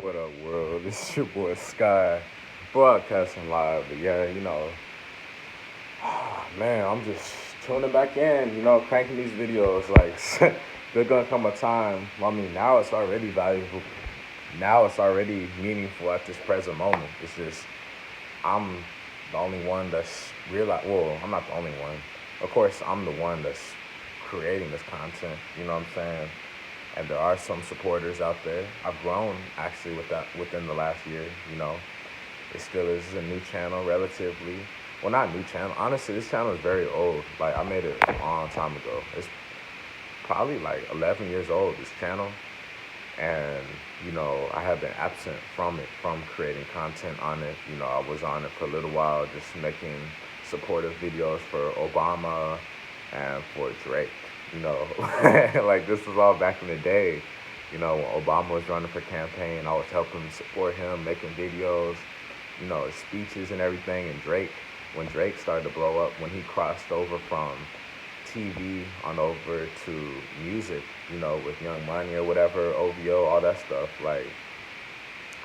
What up, world? This is your boy Sky, broadcasting live. But yeah, man, I'm just tuning back in, cranking these videos. Like, there's gonna come a time. I mean, now it's already valuable. Now it's already meaningful at this present moment. It's just, I'm the only one that's well, I'm not the only one. Of course, I'm the one that's creating this content. You know what I'm saying? And there are some supporters out there. I've grown actually with that within the last year. It still is a new channel, relatively. Well, not new channel. Honestly, this channel is very old. Like I made it a long time ago. It's probably like 11 years old. This channel, and I have been absent from it, from creating content on it. I was on it for a little while, just making supportive videos for Obama and for Drake. You know, like this was all back in the day. When Obama was running for campaign, I was helping support him, making videos, his speeches and everything. And Drake, when Drake started to blow up, when he crossed over from TV on over to music, with Young Money or whatever, OVO, all that stuff. Like,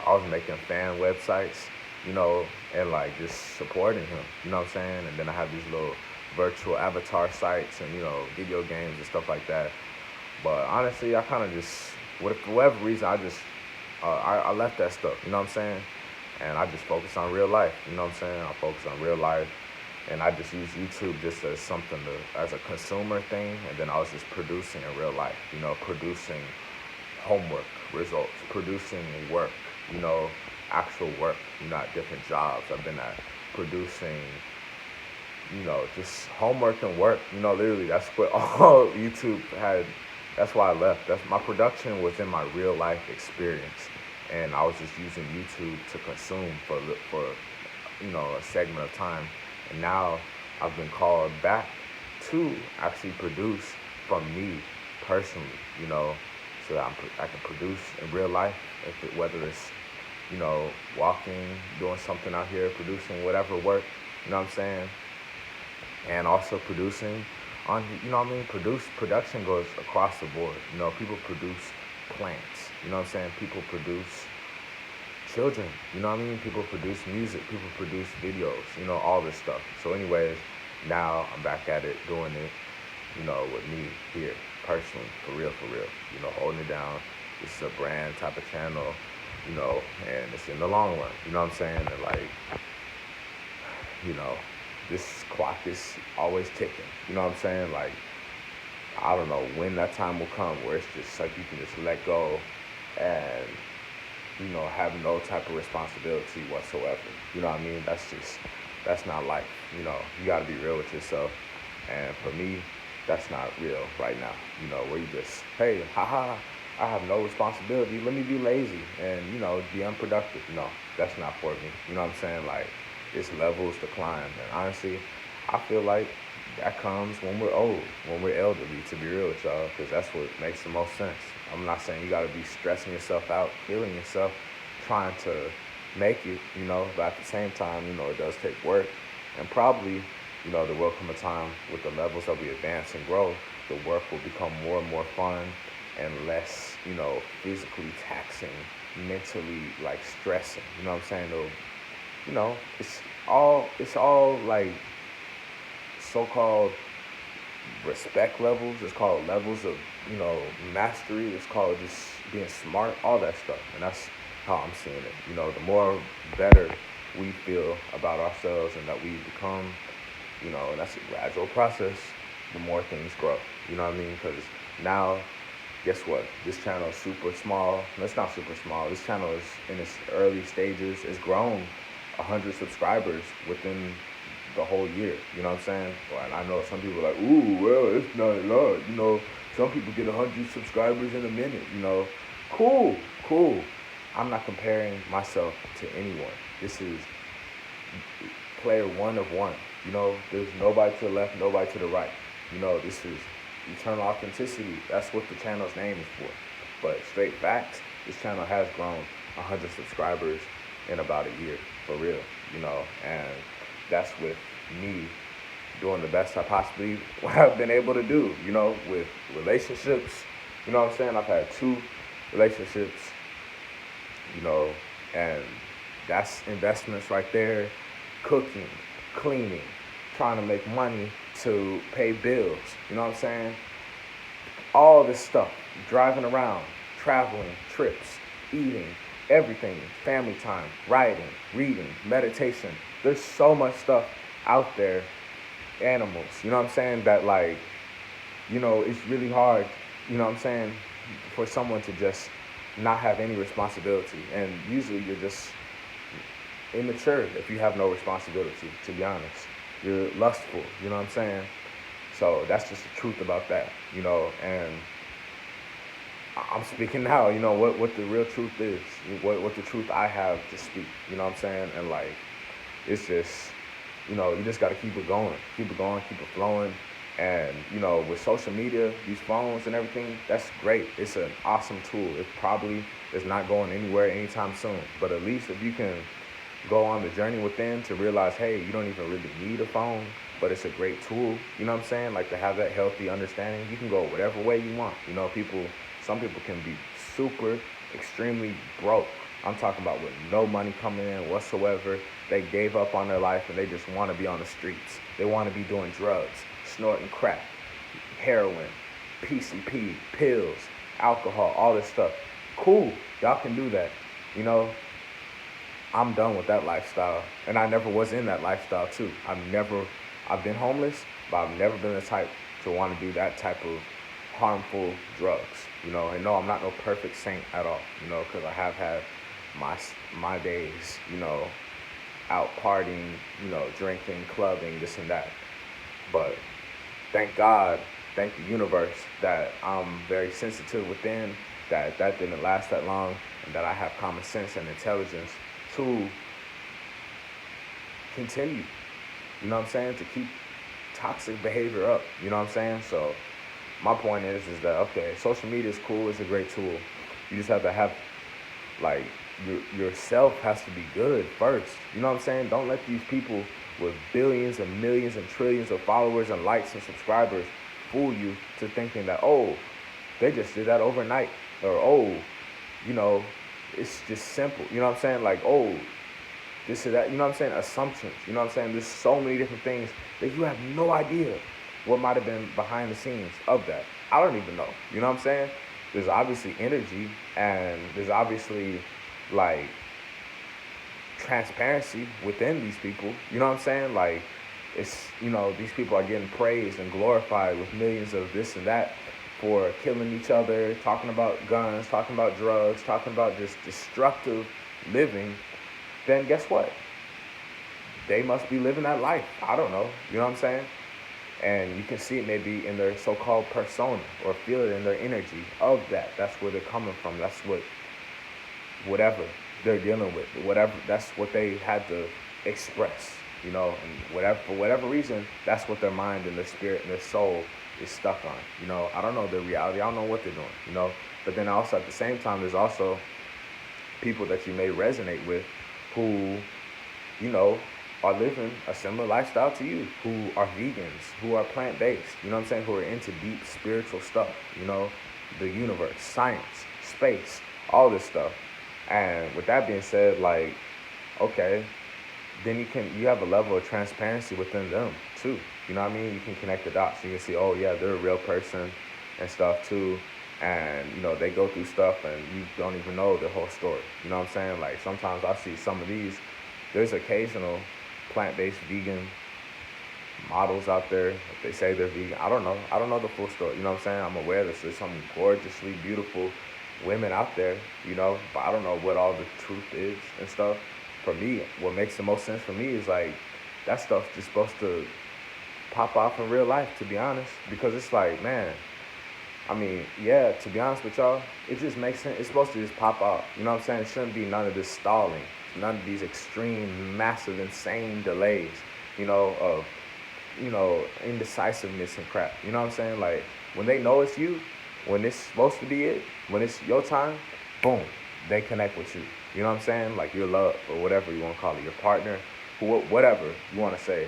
I was making fan websites, and like just supporting him, you know what I'm saying? And then I have these little virtual avatar sites and, video games and stuff like that. But honestly, I kind of just, for whatever reason, I left that stuff, you know what I'm saying? And I just focus on real life, you know what I'm saying? I focus on real life, and I just use YouTube just as something as a consumer thing, and then I was just producing in real life, producing homework results, producing work, you know, actual work, at different jobs. I've been at producing, just homework and work, literally that's what all YouTube had. That's why I left. That's my production was in my real life experience, and I was just using YouTube to consume for a segment of time. And now I've been called back to actually produce from me personally, so that I can produce in real life, whether it's, walking, doing something out here, producing whatever work, you know what I'm saying? And also producing on, production goes across the board. People produce plants, you know what I'm saying? People produce children, you know what I mean? People produce music, people produce videos, all this stuff. So anyways, now I'm back at it, doing it, with me here, personally, for real, holding it down. This is a brand type of channel, and it's in the long run, you know what I'm saying? And like, you know, this clock is always ticking, you know what I'm saying? Like, I don't know when that time will come where it's just like you can just let go and have no type of responsibility whatsoever. You know what I mean? That's not life. You got to be real with yourself. And for me, that's not real right now. Where you just, hey, haha, I have no responsibility. Let me be lazy and, be unproductive. No, that's not for me. You know what I'm saying? Like, it's levels to climb. And honestly, I feel like that comes when we're old, when we're elderly, to be real with y'all, because that's what makes the most sense. I'm not saying you got to be stressing yourself out, killing yourself, trying to make it, but at the same time, it does take work. And probably, there will come a time with the levels that we advance and grow, the work will become more and more fun and less, physically taxing, mentally, like, stressing. You know what I'm saying? It'll, it's all like so-called respect levels. It's called levels of, mastery. It's called just being smart, all that stuff. And that's how I'm seeing it. The more better we feel about ourselves and that we become, and that's a gradual process, the more things grow. You know what I mean? Because now, guess what? This channel is super small. No, it's not super small. This channel is in its early stages. It's grown 100 subscribers within the whole year. You know what I'm saying? Well, and I know some people are like, ooh, well, it's not a lot. Some people get 100 subscribers in a minute. Cool. I'm not comparing myself to anyone. This is player one of one. There's nobody to the left, nobody to the right. This is eternal authenticity. That's what the channel's name is for. But straight facts, this channel has grown 100 subscribers in about a year, for real, and that's with me doing the best I possibly have been able to do, with relationships. You know what I'm saying? I've had 2 relationships you know, and that's investments right there. Cooking, cleaning, trying to make money to pay bills. You know what I'm saying? All this stuff, driving around, traveling, trips, eating, everything, family time, writing, reading, meditation. There's so much stuff out there, animals, you know what I'm saying, that like, it's really hard, you know what I'm saying, for someone to just not have any responsibility. And usually you're just immature if you have no responsibility, to be honest. You're lustful, you know what I'm saying? So that's just the truth about that, and I'm speaking now, what the real truth is, what the truth I have to speak, you know what I'm saying? And like, it's just, you just got to keep it going, keep it flowing. And, with social media, these phones and everything, that's great. It's an awesome tool. It probably is not going anywhere anytime soon. But at least if you can go on the journey within to realize, hey, you don't even really need a phone, but it's a great tool, you know what I'm saying? Like, to have that healthy understanding, you can go whatever way you want. Some people can be super, extremely broke. I'm talking about with no money coming in whatsoever. They gave up on their life and they just want to be on the streets. They want to be doing drugs, snorting crack, heroin, PCP, pills, alcohol, all this stuff. Cool, y'all can do that. You know, I'm done with that lifestyle. And I never was in that lifestyle too. I've been homeless, but I've never been the type to want to do that type of harmful drugs, and no, I'm not no perfect saint at all, because I have had my days, out partying, drinking, clubbing, this and that. But thank God, thank the universe that I'm very sensitive within, that didn't last that long, and that I have common sense and intelligence to continue, you know what I'm saying, to keep toxic behavior up, you know what I'm saying? So my point is that, okay, social media is cool, it's a great tool. You just have to have, like, yourself has to be good first. You know what I'm saying? Don't let these people with billions and millions and trillions of followers and likes and subscribers fool you to thinking that, oh, they just did that overnight. Or, oh, it's just simple. You know what I'm saying? Like, oh, this or that. You know what I'm saying? Assumptions. You know what I'm saying? There's so many different things that you have no idea what might have been behind the scenes of that. I don't even know. You know what I'm saying? There's obviously energy, and there's obviously, like, transparency within these people. You know what I'm saying? Like, it's, these people are getting praised and glorified with millions of this and that for killing each other, talking about guns, talking about drugs, talking about just destructive living. Then guess what? They must be living that life. I don't know. You know what I'm saying? And you can see it maybe in their so-called persona, or feel it in their energy of that. That's where they're coming from. That's whatever they're dealing with, whatever, that's what they had to express, and for whatever reason, that's what their mind and their spirit and their soul is stuck on. I don't know their reality. I don't know what they're doing. But then also at the same time, there's also people that you may resonate with who, are living a similar lifestyle to you, who are vegans, who are plant-based, you know what I'm saying, who are into deep spiritual stuff, the universe, science, space, all this stuff. And with that being said, like, okay, then you have a level of transparency within them too. You know what I mean? You can connect the dots. You can see, oh yeah, they're a real person and stuff too. And, they go through stuff and you don't even know the whole story. You know what I'm saying? Like, sometimes I see some of these, there's occasional plant-based vegan models out there. If they say they're vegan, I don't know the full story. You know what I'm saying? I'm aware that there's some gorgeously beautiful women out there, but I don't know what all the truth is and stuff. For me, what makes the most sense for me is like, that stuff's just supposed to pop off in real life, to be honest, because it's like, man, I mean, yeah, to be honest with y'all, it just makes sense. It's supposed to just pop off. You know what I'm saying? It shouldn't be none of this stalling, none of these extreme, massive, insane delays, of, indecisiveness and crap. You know what I'm saying? Like, when they know it's you, when it's supposed to be it, when it's your time, boom, they connect with you. You know what I'm saying? Like, your love, or whatever you want to call it, your partner, whatever you want to say.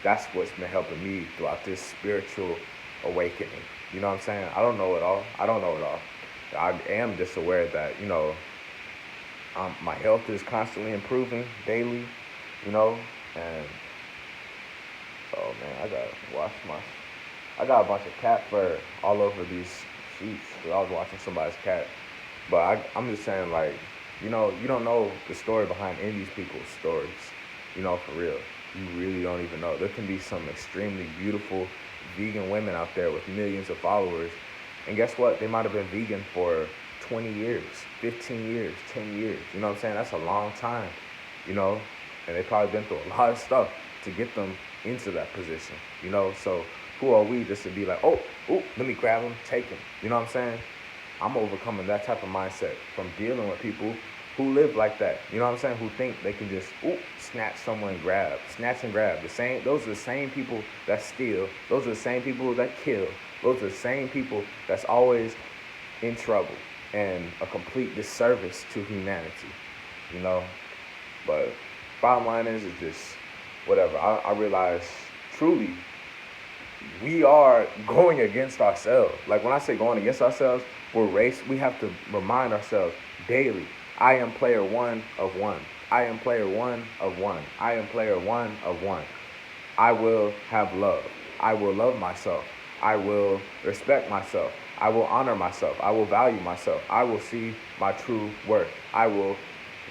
That's what's been helping me throughout this spiritual awakening. You know what I'm saying? I don't know it all. I am just aware that, My health is constantly improving daily, you know, and oh man, I got a bunch of cat fur all over these sheets. 'Cause I was watching somebody's cat. But I'm just saying, like, you don't know the story behind any of these people's stories. For real. You really don't even know. There can be some extremely beautiful vegan women out there with millions of followers. And guess what? They might have been vegan for 20 years, 15 years, 10 years. You know what I'm saying? That's a long time, you know? And they probably been through a lot of stuff to get them into that position. So who are we just to be like, oh, let me grab him, take him. You know what I'm saying? I'm overcoming that type of mindset from dealing with people who live like that. You know what I'm saying? Who think they can just snatch someone and grab, snatch and grab. Those are the same people that steal. Those are the same people that kill. Those are the same people that's always in trouble and a complete disservice to humanity. You know, but bottom line is it's just whatever. I realize truly we are going against ourselves. Like when I say going against ourselves, we have to remind ourselves daily. I am player one of one. I am player one of one. I am player one of one. I will have love. I will love myself. I will respect myself. I will honor myself. I will value myself. I will see my true worth. I will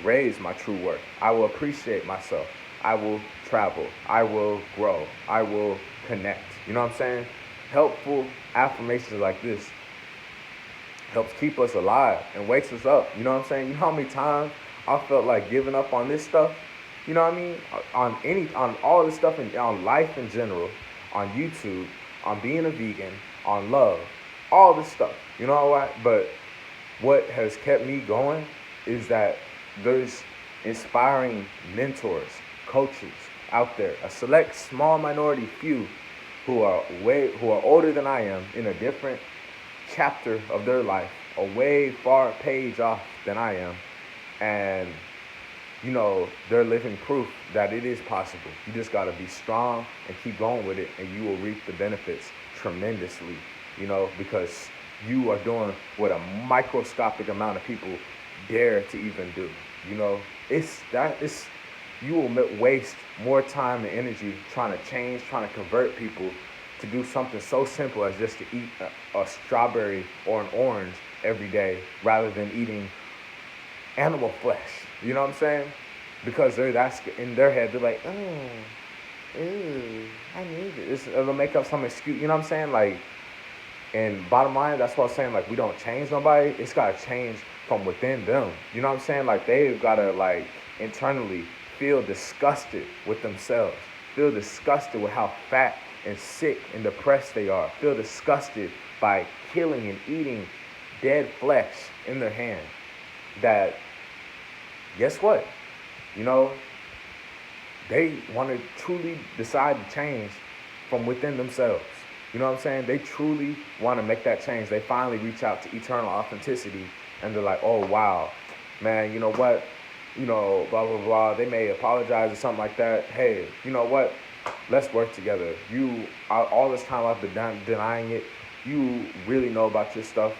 raise my true worth. I will appreciate myself. I will travel. I will grow. I will connect. You know what I'm saying? Helpful affirmations like this helps keep us alive and wakes us up. You know what I'm saying? You know how many times I felt like giving up on this stuff? You know what I mean? On all this stuff, on life in general, on YouTube, on being a vegan, on love, all this stuff. You know what? But what has kept me going is that there's inspiring mentors, coaches out there, a select small minority few who are older than I am in a different chapter of their life, a way far page off than I am, and they're living proof that it is possible. You just got to be strong and keep going with it, and you will reap the benefits tremendously, because you are doing what a microscopic amount of people dare to even do. You will waste more time and energy trying to convert people to do something so simple as just to eat a strawberry or an orange every day rather than eating animal flesh. You know what I'm saying? Because that's in their head. They're like, I need it. It'll make up some excuse. You know what I'm saying? Like, and bottom line, that's what I'm saying. Like, we don't change nobody. It's got to change from within them. You know what I'm saying? Like, they've got to, like, internally feel disgusted with themselves. Feel disgusted with how fat and sick and depressed they are. Feel disgusted by killing and eating dead flesh in their hand. That, guess what? They want to truly decide to change from within themselves. You know what I'm saying? They truly want to make that change. They finally reach out to eternal authenticity and they're like, oh, wow, man, you know what? Blah, blah, blah. They may apologize or something like that. Hey, you know what? Let's work together. All this time I've been denying it. You really know about your stuff,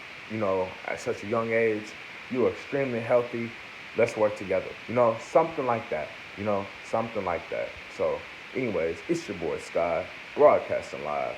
at such a young age. You are extremely healthy. Let's work together. Something like that. Something like that. So, anyways, it's your boy Sky, broadcasting live